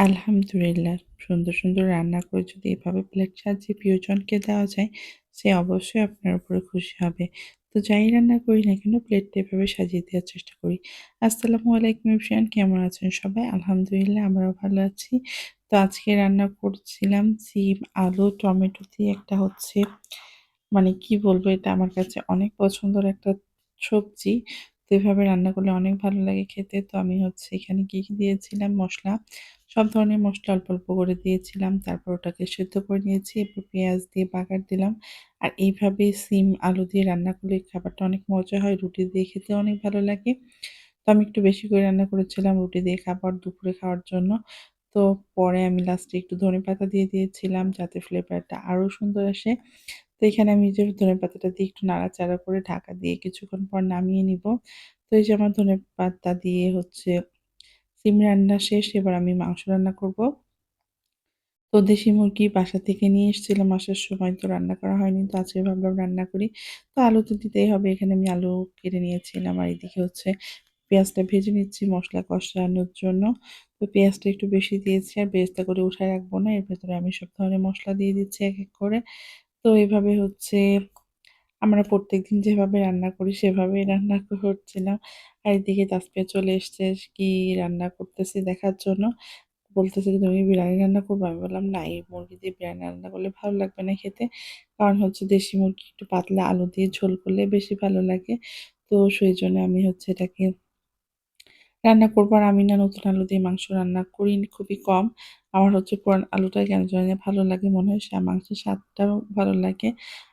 আলহামদুলিল্লাহ। সুন্দর, সুন্দর রান্না করে যদি এভাবে প্লেট সাজিয়ে প্রিয়জনকে দেওয়া যায়, সে অবশ্যই আপনার উপরে খুশি হবে। তো যাই রান্না করি না কেন প্লেটটা এভাবে সাজিয়ে দেওয়ার চেষ্টা করি। আসসালামু আলাইকুম এভরিওয়ান, কেমন আছেন সবাই? আলহামদুলিল্লাহ আমরাও ভালো আছি। তো আজকে রান্না করছিলাম সিম, আলু, টমেটো দিয়ে একটা হচ্ছে মানে কি বলবো, এটা আমার কাছে অনেক পছন্দের একটা সবজি। তো এভাবে রান্না করলে অনেক ভালো লাগে খেতে। তো আমি হচ্ছে এখানে কি দিয়েছিলাম মসলা, সব ধরনের মসলা অল্প, অল্প করে দিয়েছিলাম। তারপর ওটাকে সেদ্ধ করে নিয়েছি। এরপর পেঁয়াজ দিয়ে বাগার দিলাম। আর এইভাবে সিম, আলু দিয়ে রান্না করলে খাবারটা অনেক মজা হয়। রুটি দিয়ে খেতে অনেক ভালো লাগে। তো আমি একটু বেশি করে রান্না করেছিলাম রুটি দিয়ে দুপুরে খাওয়ার জন্য। তো পরে আমি লাস্টে একটু ধনেপাতা দিয়ে দিয়েছিলাম যাতে ফ্লেভারটা আরো সুন্দর আসে। তো এখানে আমি যে ধনেপাতাটা দিয়ে একটু নাড়াচাড়া করে ঢাকা দিয়ে কিছুক্ষণ পর নামিয়ে নিব। তো এই যে আমার ধনেপাতা দিয়ে হচ্ছে সিম রান্না শেষ। এবার আমি মাংস রান্না করব। তো দেশি মুরগি বাসা থেকে নিয়ে এসেছিলাম আসার সময়, তো রান্না করা হয়নি। তো আজকে ভাবলাম রান্না করি। তো আলু তো দিতেই হবে। এখানে আমি আলু কেটে নিয়েছিলাম। আর এদিকে হচ্ছে পেঁয়াজটা ভেজে নিচ্ছি মসলা কষানোর জন্য। তো পেঁয়াজটা একটু বেশি দিয়েছি আর বেরেস্তা করে উঠায় রাখবো না। এর ভেতরে আমি সব ধরনের মসলা দিয়ে দিচ্ছি এক, এক করে। তো এভাবে হচ্ছে আমরা প্রত্যেকদিন যেভাবে রান্না করি সেভাবেই রান্না করছিলাম। আর এদিকে তাসফিয়া চলে এসছে কি রান্না করতেছি দেখার জন্য। বলতেছে যে, "তুমি বিরিয়ানি রান্না করবা?" আমি বললাম, "না, এই মুরগি দিয়ে বিরিয়ানি রান্না করলে ভালো লাগবে না খেতে।" কারণ হচ্ছে দেশি মুরগি একটু পাতলা আলু দিয়ে ঝোল করলে বেশি ভালো লাগে। তো সেইজন্য আমি হচ্ছে এটাকে রান্না করব। আর আমি না নতুন আলু দিয়ে মাংস রান্না করি খুবই কম। আমার হচ্ছে পুরান আলুটাই কেন জানি না ভালো লাগে। মনে হয় মাংসের স্বাদটাও ভালো লাগে।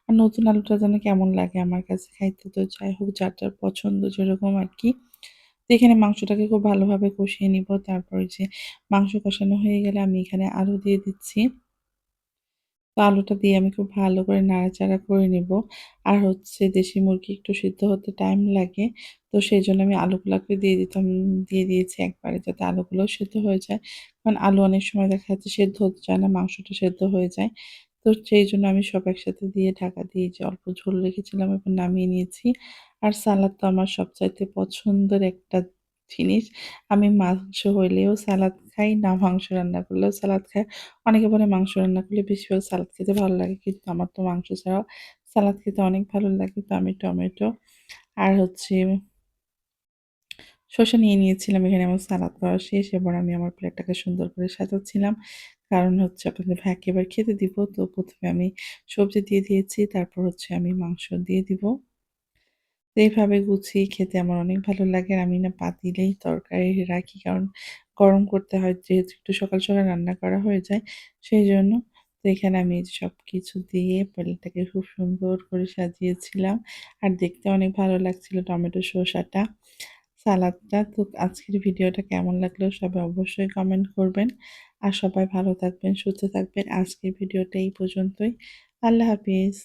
আর নতুন আলুটা যেন কেমন লাগে আমার কাছে খাইতে। তো যাই হোক, যার, যার পছন্দ যেরকম আরকি। তো এখানে মাংসটাকে খুব ভালোভাবে কষিয়ে নিব। তারপরে যে মাংস কষানো হয়ে গেলে আমি এখানে আলু দিয়ে দিচ্ছি। তো আলুটা দিয়ে আমি খুব ভালো করে নাড়াচাড়া করে নিব। আর হচ্ছে দেশি মুরগি একটু সিদ্ধ হতে টাইম লাগে। তো সেজন্য আমি আলুগুলাকে দিয়ে দিয়েছি একবারে যাতে আলুগুলোও সেদ্ধ হয়ে যায়। কারণ আলু অনেক সময় দেখা যাচ্ছে সেদ্ধ হতে চায় না, মাংসটা সেদ্ধ হয়ে যায়। তো সেইজন্য আমি সব একসাথে দিয়ে ঢাকা দিয়ে যে অল্প ঝোল রেখেছিলাম এবার নামিয়ে নিয়েছি। আর সালাদ তো আমার সবচাইতে পছন্দের একটা জিনিস। আমি মাংস হইলেও সালাদ খাই, না মাংস রান্না করলেও সালাদ খাই। অনেকে বলে মাংস রান্না করলে বেশিরভাগ সালাদ খেতে ভালো লাগে। কিন্তু আমার তো মাংস ছাড়াও সালাদ খেতে অনেক ভালো লাগে। তো আমি টমেটো আর হচ্ছে শসা নিয়ে নিয়েছিলাম। এখানে আমার সালাদ করা শেষ। এবার আমি আমার প্লেটটাকে সুন্দর করে সাজাচ্ছিলাম। কারণ হচ্ছে আপনাদের ভাইকে এবার খেতে দিব। তো ১ম এ আমি সবজি দিয়ে দিয়েছি। তারপর হচ্ছে আমি মাংস দিয়ে দিব। তো এইভাবে গুছিয়ে খেতে আমার অনেক ভালো লাগে। আর আমি না পাতিলেই তরকারি রাখি। কারণ গরম করতে হয় যেহেতু একটু সকাল, সকাল রান্না করা হয়ে যায় সেইজন্য। তো এখানে আমি সবকিছু দিয়ে প্লেটটাকে খুব সুন্দর করে সাজিয়েছিলাম। আর দেখতে অনেক ভালো লাগছিল টমেটো শসাটা, সালাদটা। তো আজকের ভিডিওটা কেমন লাগলো সবাই অবশ্যই কমেন্ট করবেন। আর সবাই ভালো থাকবেন, সুস্থ থাকবেন। আজকের ভিডিওটা এই পর্যন্তই। আল্লাহ হাফিজ।